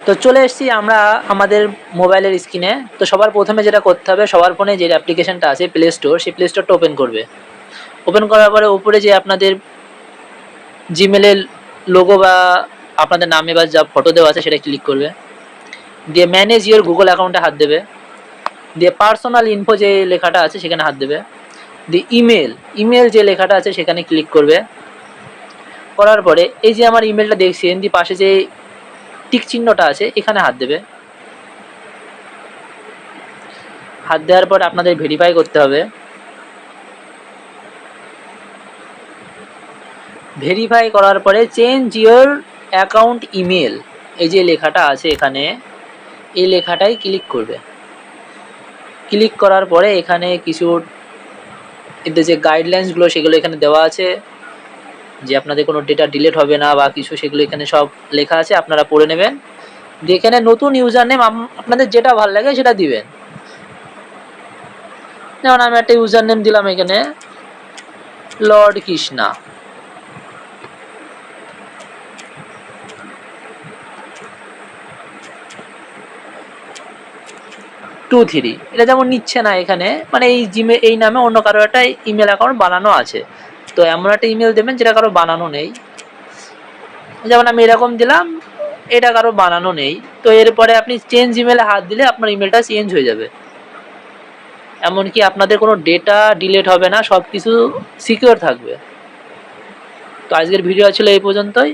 তো চলে এসেছি আমরা আমাদের মোবাইলের স্ক্রিনে। তো সবার প্রথমে যেটা করতে হবে, সবার ফোনে যে অ্যাপ্লিকেশনটা আছে প্লে স্টোর, সেই প্লে স্টোরটা ওপেন করবে। ওপেন করার পরে উপরে যে আপনাদের জিমেলের লোগো বা আপনাদের নামে বা যা ফটো দেওয়া আছে সেটা ক্লিক করবে। দিয়ে ম্যানেজ ইওর গুগল অ্যাকাউন্টে হাত দেবে। দিয়ে পার্সোনাল ইনফো যে লেখাটা আছে সেখানে হাত দেবে। দিয়ে ইমেল যে লেখাটা আছে সেখানে ক্লিক করবে। করার পরে এই যে আমার ইমেলটা দেখছেন, দিয়ে পাশে যে টিক চিহ্নটা আছে এখানে হাত দেবে। হাত দেওয়ার পর আপনাদের ভেরিফাই করতে হবে। ভেরিফাই করার পরে চেঞ্জ ইওর অ্যাকাউন্ট ইমেল এই যে লেখাটা আছে এখানে, এই লেখাটাই ক্লিক করবে। ক্লিক করার পরে এখানে কিছু এতে যে গাইডলাইন্সগুলো সেগুলো এখানে দেওয়া আছে, যে আপনাদের কোনো ডেটা ডিলিট হবে না বা কিছু, সেগুলো এখানে সব লেখা আছে, আপনারা পড়ে নেবেন। দিয়ে এখানে নতুন ইউজার নেম আপনাদের যেটা ভালো লাগে সেটা দিবেন। যেমন আমি একটা ইউজার নেম দিলাম এখানে লর্ড কৃষ্ণা। এটা যেমন নিচ্ছে না এখানে, মানে এই এই নামে অন্য কারো একটা ইমেল অ্যাকাউন্ট বানানো আছে। তো এমন একটা ইমেল দেবেন যেটা কারো বানানো নেই। যেমন আমি এরকম দিলাম, এটা কারো বানানো নেই। তো এরপরে আপনি চেঞ্জ ইমেলে হাত দিলে আপনার ইমেলটা চেঞ্জ হয়ে যাবে। এমনকি আপনাদের কোনো ডেটা ডিলিট হবে না, সব কিছু সিকিউর থাকবে। তো আজকের ভিডিও ছিল এই পর্যন্তই।